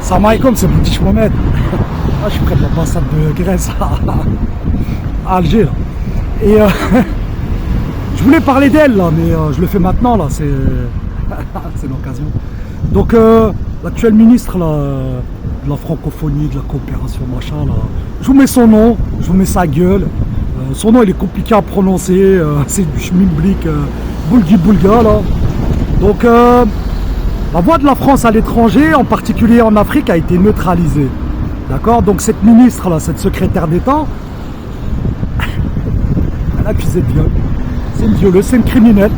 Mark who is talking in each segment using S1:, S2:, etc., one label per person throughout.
S1: Salam alaikum, c'est Bouddhiche Mohamed. Ah, je suis près de l'ambassade de Grèce à Alger. Là. Et je voulais parler d'elle, là, mais je le fais maintenant, là, c'est l'occasion. Donc, l'actuel ministre là, de la francophonie, de la coopération, machin, là, je vous mets son nom, je vous mets sa gueule. Son nom, il est compliqué à prononcer, c'est du schmilblick, boulgi boulga, là. Donc, la voix de la France à l'étranger, en particulier en Afrique, a été neutralisée. D'accord? Donc cette ministre, là, cette secrétaire d'État, elle a accusé de viol. C'est une violeuse, c'est une criminelle.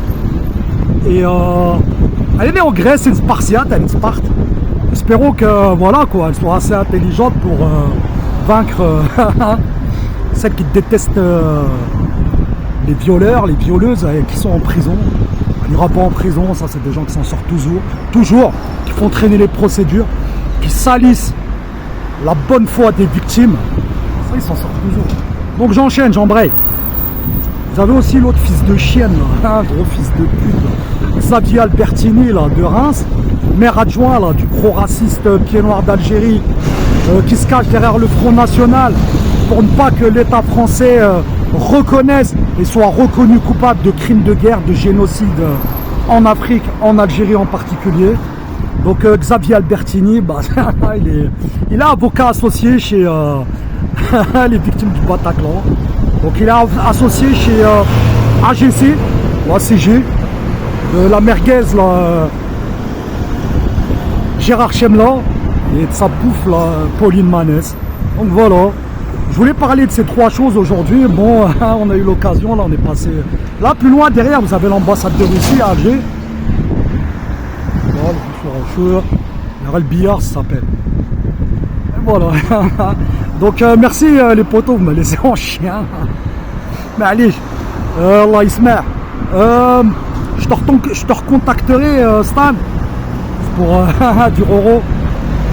S1: Et elle est née en Grèce, c'est une Spartiate, elle est une Sparte. Espérons que, voilà, quoi, elle soit assez intelligente pour vaincre celles qui détestent les violeurs, les violeuses qui sont en prison. Elle n'ira pas en prison, ça c'est des gens qui s'en sortent toujours, qui font traîner les procédures, qui salissent la bonne foi des victimes. Ça, ils s'en sortent toujours. Donc j'enchaîne, j'embraye. Vous avez aussi l'autre fils de chienne, là, un gros fils de pute, là. Xavier Albertini, là, de Reims, maire adjoint là, du pro-raciste pied noir d'Algérie, qui se cache derrière le Front National pour ne pas que l'État français reconnaisse et soit reconnu coupable de crimes de guerre, de génocide en Afrique, en Algérie en particulier. Donc Xavier Albertini, bah, il est avocat associé chez les victimes du Bataclan. Donc il est associé chez AGC, ou ACG, de la merguez, là, Gérard Chemla, et de sa pouffe, là, Pauline Manès. Donc voilà. Je voulais parler de ces trois choses aujourd'hui. Bon, on a eu l'occasion, là, on est passé. Là, plus loin, derrière, vous avez l'ambassade de Russie à Alger. Voilà, le billard, ça s'appelle. Et voilà. Donc, merci les potos, vous me laissez en chien. Mais allez, Allah Isma. Je te recontacterai, Stan, pour du Roro.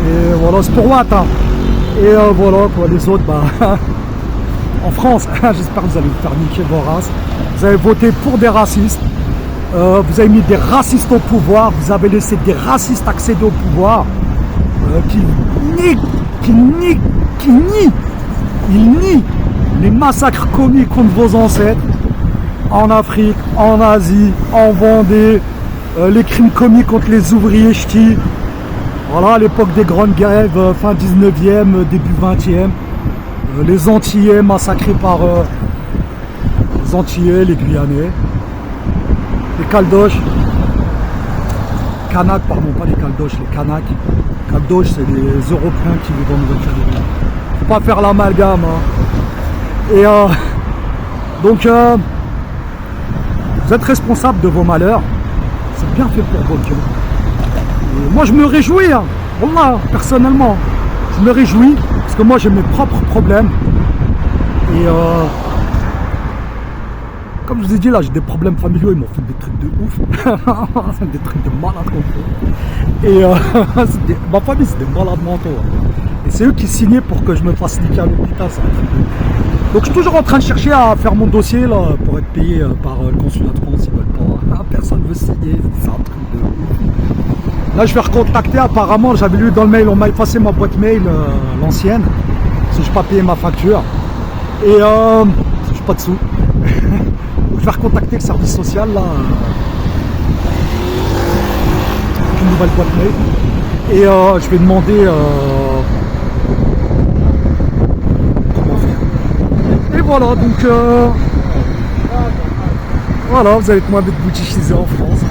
S1: Et voilà, c'est pour Watt. Hein. Et voilà, quoi, les autres, bah, en France, j'espère que vous allez vous faire niquer vos races. Vous avez voté pour des racistes, vous avez mis des racistes au pouvoir, vous avez laissé des racistes accéder au pouvoir, qui nient les massacres commis contre vos ancêtres, en Afrique, en Asie, en Vendée, les crimes commis contre les ouvriers ch'tis. Voilà, à l'époque des grandes grèves, fin 19e, début 20e, les Antillais massacrés par les Antillais, les Guyanais, les Caldoches, Kanaks, pardon, pas les Caldoches, les Kanaks. Caldoches, c'est les Européens qui vivent en Nouvelle-Calédonie. Faut pas faire l'amalgame. Hein. Et donc, vous êtes responsable de vos malheurs. C'est bien fait pour vos gueules. Moi je me réjouis, hein. Wallah, personnellement, je me réjouis parce que moi j'ai mes propres problèmes et comme je vous ai dit là, j'ai des problèmes familiaux, ils m'ont fait des trucs de ouf, des trucs de malade et ma famille c'est des malades mentaux hein. Et c'est eux qui signaient pour que je me fasse niquer à l'hôpital, c'est un truc de ouf. Donc je suis toujours en train de chercher à faire mon dossier là pour être payé par le consulat de France, ils veulent pas, personne ne veut signer, c'est un truc de ouf. Là je vais recontacter, apparemment j'avais lu dans le mail, on m'a effacé ma boîte mail, l'ancienne, parce que je n'ai pas payé ma facture. Et je n'ai pas de sous. Donc je vais recontacter le service social là. Avec une nouvelle boîte mail. Et je vais demander comment faire. Et voilà, donc voilà, vous allez être moins d'être boutichisé en France.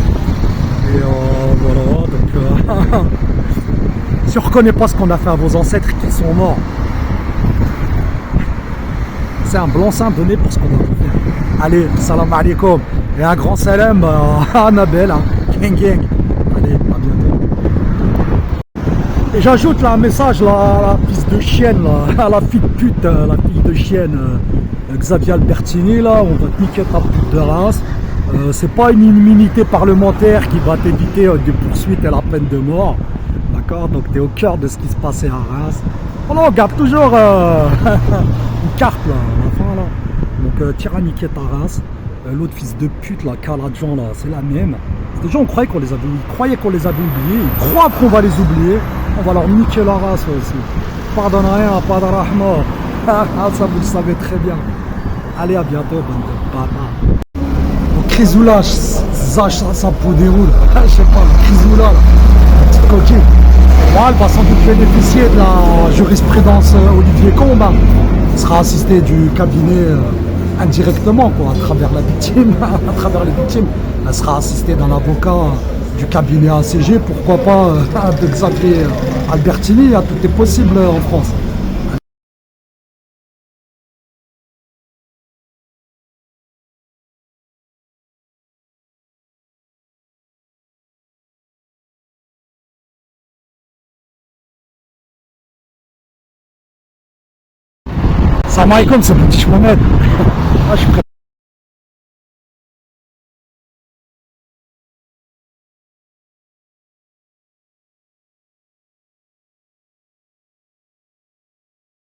S1: Et voilà, donc si on ne reconnaît pas ce qu'on a fait à vos ancêtres qui sont morts, c'est un blanc-seing donné pour ce qu'on a fait. Allez, salam alaikum. Et un grand salam à Annabelle, hein. Gang gang. Allez, à bientôt. Et j'ajoute là un message là, à la fille de chienne, là, à la fille de pute, la fille de chienne, Xavier Albertini, là, on va te niquer ta pute de race. C'est pas une immunité parlementaire qui va t'éviter des poursuites et la peine de mort. D'accord? Donc tu es au cœur de ce qui se passait à Reims. Voilà, on garde toujours une carte là, à la fin là. Donc tire à niquer ta race. L'autre fils de pute là, Caladjan là, c'est la même. Déjà on croyait qu'on les avait oubliés. Ils croient qu'on va les oublier. On va leur niquer la race aussi. Pardonne rien, pas de rahma. Ça vous le savez très bien. Allez, à bientôt, bande de bâtards. Donc Chrysoula, Zach, ça pour déroule. Je sais pas, Chrysoula, là. Petite coquille. Moi, elle va sans doute bénéficier de la jurisprudence Olivier Combes. Elle sera assistée du cabinet indirectement, quoi, à travers la victime, à travers les victimes. Elle sera assistée d'un avocat du cabinet ACG, pourquoi pas de Xavier Albertini, tout est possible en France. Salam alaikum, c'est petit Mohamed. Ah, je suis prêt.